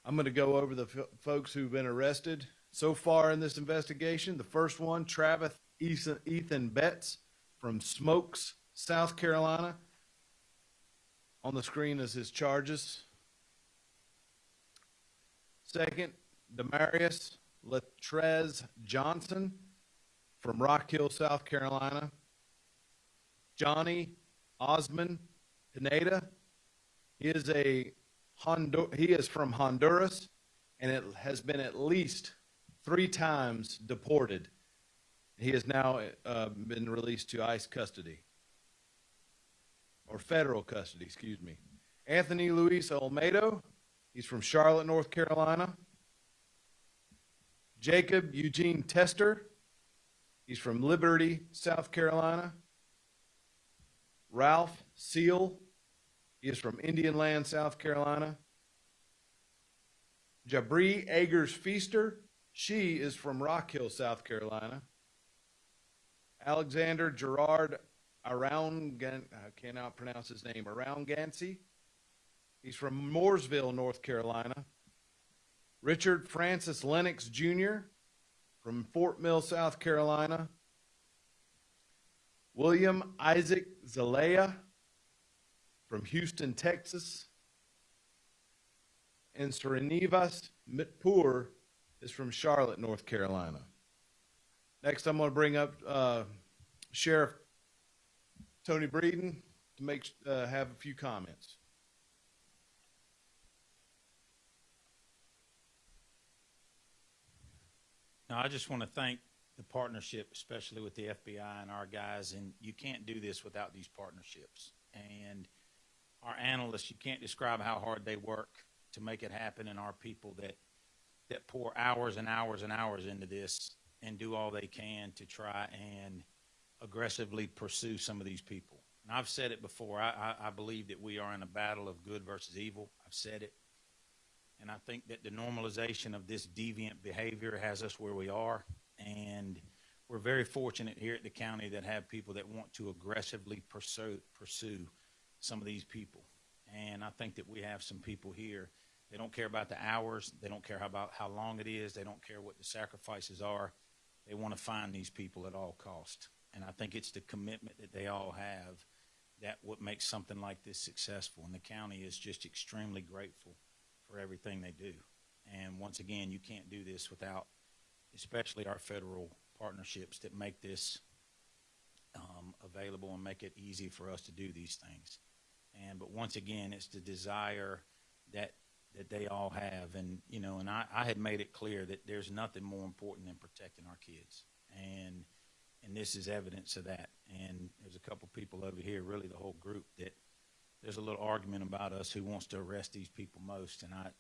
I'm going to go over the folks who've been arrested so far in this investigation. The first one, Travis Ethan Betts from Smokes, South Carolina. On the screen is his charges. Second, Demarius Latrez Johnson from Rock Hill, South Carolina. Johnny Osman Pineda. He is from Honduras, and it has been at least 3 times deported. He has now been released to ICE custody, or federal custody, excuse me. Anthony Luis Olmedo, he's from Charlotte, North Carolina. Jacob Eugene Tester, he's from Liberty, South Carolina. Ralph Seal, he is from Indian Land, South Carolina. Jabri Agers Feaster, she is from Rock Hill, South Carolina. Alexander Gerard I cannot pronounce his name, Aroungancy. He's from Mooresville, North Carolina. Richard Francis Lennox Jr. from Fort Mill, South Carolina. William Isaac Zelaya from Houston, Texas. And Srinivas Mitpur is from Charlotte, North Carolina. Next, I'm going to bring up Sheriff Tony Breeden to have a few comments. Now, I just want to thank the partnership, especially with the FBI and our guys, and you can't do this without these partnerships. And our analysts, you can't describe how hard they work to make it happen, and our people that pour hours and hours and hours into this and do all they can to try and aggressively pursue some of these people. And I've said it before, I believe that we are in a battle of good versus evil. I've said it. And I think that the normalization of this deviant behavior has us where we are. And we're very fortunate here at the county that have people that want to aggressively pursue some of these people. And I think that we have some people here. They don't care about the hours. They don't care about how long it is. They don't care what the sacrifices are. They want to find these people at all cost. And I think it's the commitment that they all have that what makes something like this successful. And the county is just extremely grateful for everything they do. And once again, you can't do this without especially our federal partnerships that make this available and make it easy for us to do these things. But once again, it's the desire that they all have. And, you know, and I had made it clear that there's nothing more important than protecting our kids. And this is evidence of that. And there's a couple people over here, really the whole group, that there's a little argument about us who wants to arrest these people most. And I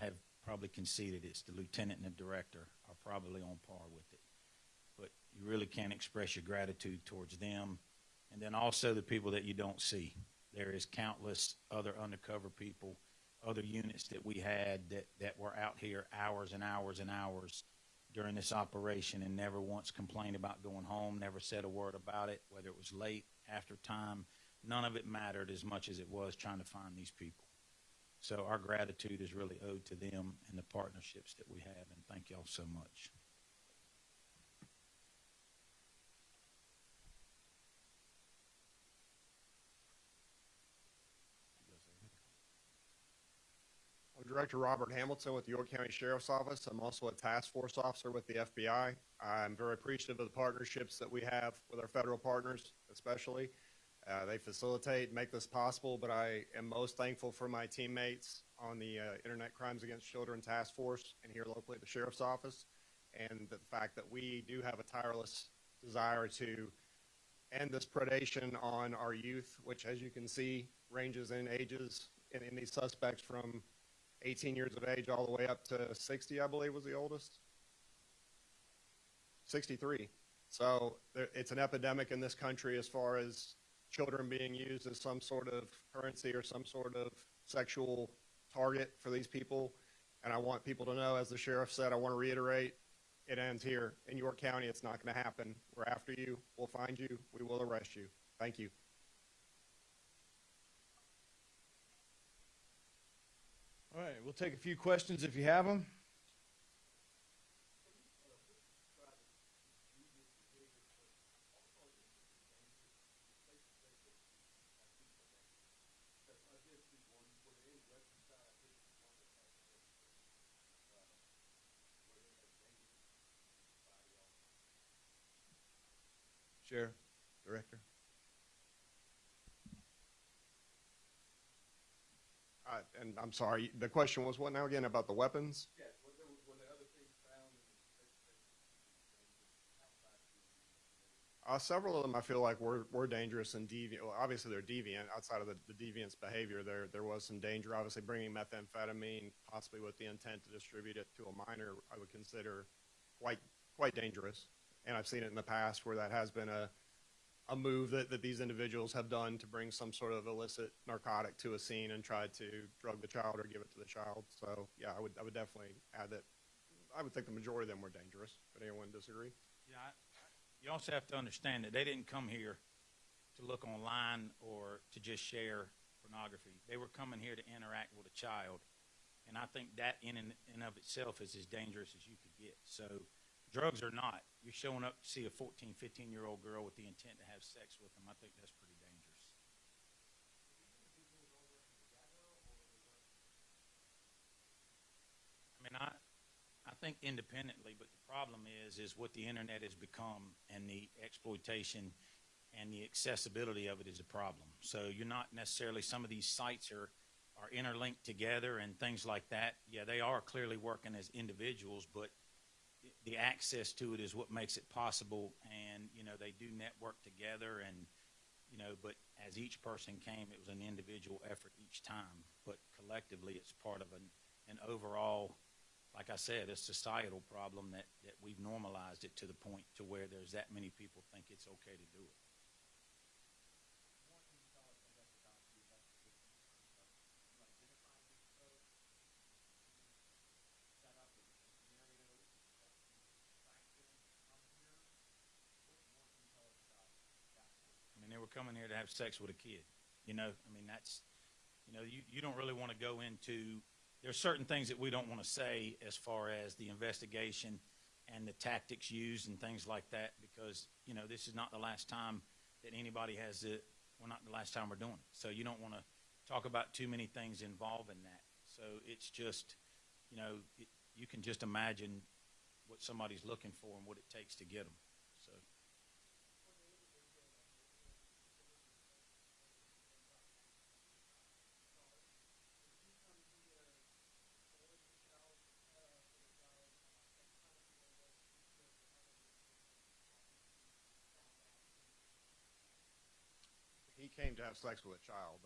have probably conceded it's the lieutenant and the director are probably on par with it. But you really can't express your gratitude towards them. And then also the people that you don't see. There is countless other undercover people, other units that we had that were out here hours and hours and hours during this operation and never once complained about going home, never said a word about it, whether it was late, after time. None of it mattered as much as it was trying to find these people. So our gratitude is really owed to them and the partnerships that we have, and thank y'all so much. I'm Director Robert Hamilton with the York County Sheriff's Office. I'm also a task force officer with the FBI. I'm very appreciative of the partnerships that we have with our federal partners, especially. They facilitate, make this possible, but I am most thankful for my teammates on the Internet Crimes Against Children Task Force and here locally at the Sheriff's Office, and the fact that we do have a tireless desire to end this predation on our youth, which, as you can see, ranges in ages in these suspects from 18 years of age all the way up to 60, I believe was the oldest. 63. So it's an epidemic in this country as far as children being used as some sort of currency or some sort of sexual target for these people. And I want people to know, as the sheriff said, I want to reiterate, it ends here. In York County, it's not going to happen. We're after you. We'll find you. We will arrest you. Thank you. All right, we'll take a few questions if you have them. Sheriff, Director. And I'm sorry, the question was what now again about the weapons? Several of them I feel like were dangerous and deviant. Well, obviously they're deviant. Outside of the deviant's behavior, there was some danger. Obviously, bringing methamphetamine, possibly with the intent to distribute it to a minor, I would consider quite dangerous. And I've seen it in the past where that has been a move that these individuals have done to bring some sort of illicit narcotic to a scene and try to drug the child or give it to the child. So yeah, I would definitely add that. I would think the majority of them were dangerous. Would anyone disagree? Yeah, you also have to understand that they didn't come here to look online or to just share pornography. They were coming here to interact with a child, and I think that in and of itself is as dangerous as you could get. So drugs or not, you're showing up to see a 14, 15-year-old girl with the intent to have sex with them. I think that's pretty dangerous. I mean, I think independently, but the problem is what the internet has become, and the exploitation and the accessibility of it is a problem. So you're not necessarily, some of these sites are interlinked together and things like that. Yeah, they are clearly working as individuals, but the access to it is what makes it possible. And, you know, they do network together, and, you know, but as each person came, it was an individual effort each time. But collectively, it's part of an overall, like I said, a societal problem that we've normalized it to the point to where there's that many people think it's okay to do it. I mean, they were coming here to have sex with a kid. You know, I mean, that's, you know, you don't really want to go into, there's certain things that we don't want to say as far as the investigation and the tactics used and things like that, because, you know, this is not the last time that anybody has it. Well, not the last time we're doing it. So you don't want to talk about too many things involving that. So it's just, you know, you can just imagine what somebody's looking for and what it takes to get them. So. He came to have sex with a child.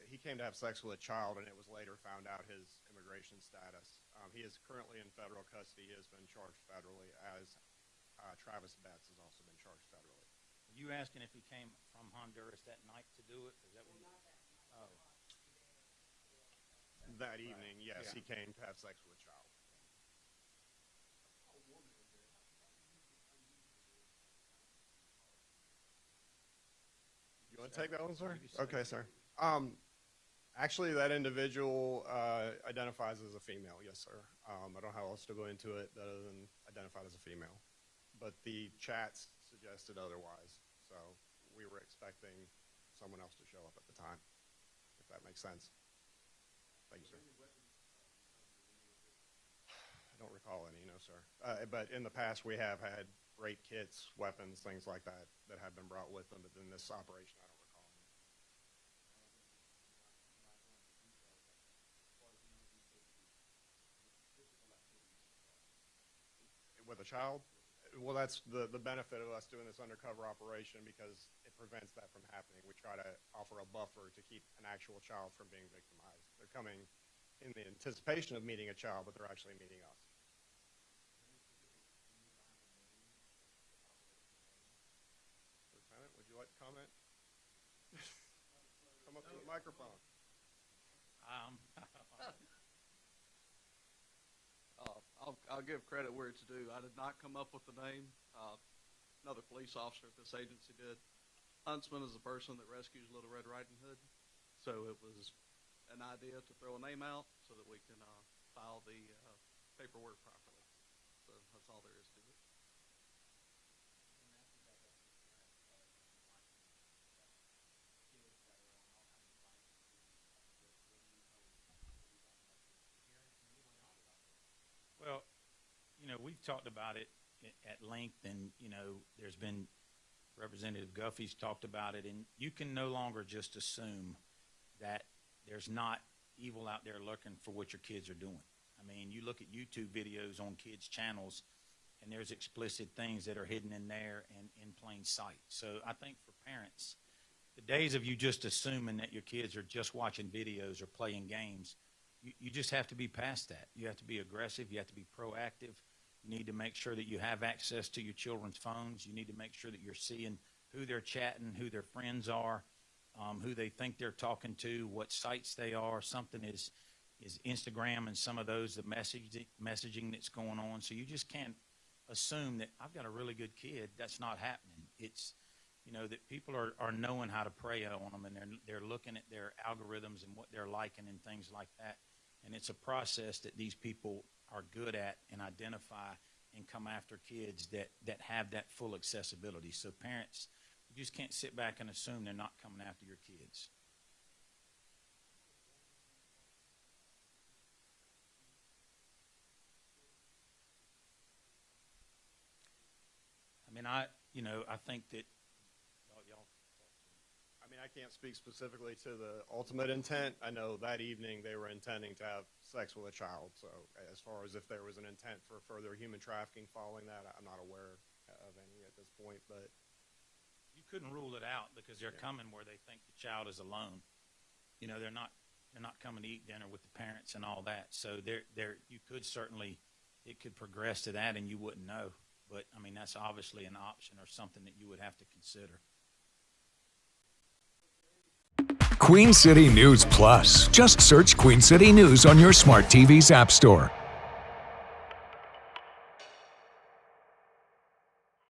He came to have sex with a child, and it was later found out his immigration status. He is currently in federal custody. He has been charged federally, as Travis Betts has also been charged federally. Are you asking if he came from Honduras that night to do it? Is that what you? Oh. That evening, yes, Yeah. he came to have sex with a child. You want to take that one, sir? Okay, sir. Actually, that individual identifies as a female, yes, sir. I don't know how else to go into it other than identified as a female. But the chats suggested otherwise. So we were expecting someone else to show up at the time, if that makes sense. Thank you, sir. I don't recall any, no, sir. But in the past, we have had rape kits, weapons, things like that have been brought with them. But in this operation, I don't recall any. With a child? Well, that's the benefit of us doing this undercover operation, because it prevents that from happening. We try to offer a buffer to keep an actual child from being victimized. They're coming in the anticipation of meeting a child, but they're actually meeting us. Lieutenant, would you like to comment? Come up to the microphone. I'll give credit where it's due. I did not come up with the name. Another police officer at this agency did. Huntsman is the person that rescues Little Red Riding Hood. So it was an idea to throw a name out so that we can file the paperwork properly. So that's all there is to it. Well, we've talked about it at length, and, there's been Representative Guffey's talked about it, and you can no longer just assume that there's not evil out there looking for what your kids are doing. I mean, you look at YouTube videos on kids' channels, and there's explicit things that are hidden in there and in plain sight. So I think for parents, the days of you just assuming that your kids are just watching videos or playing games, you just have to be past that. You have to be aggressive. You have to be proactive. You need to make sure that you have access to your children's phones. You need to make sure that you're seeing who they're chatting, who their friends are, who they think they're talking to, what sites they are. Something is Instagram and some of those, the messaging that's going on. So you just can't assume that I've got a really good kid. That's not happening. It's, that people are knowing how to prey on them, and they're looking at their algorithms and what they're liking and things like that. And it's a process that these people are good at and identify and come after kids that have that full accessibility. So parents, you just can't sit back and assume they're not coming after your kids. I mean, I think that y'all. I mean, I can't speak specifically to the ultimate intent. I know that evening they were intending to have sex with a child. So as far as if there was an intent for further human trafficking following that, I'm not aware of any at this point. But You couldn't rule it out because they're coming where they think the child is alone. They're not coming to eat dinner with the parents and all that. So you could certainly, it could progress to that and you wouldn't know. But I mean, that's obviously an option or something that you would have to consider. Queen City News Plus. Just search Queen City News on your smart TV's app store.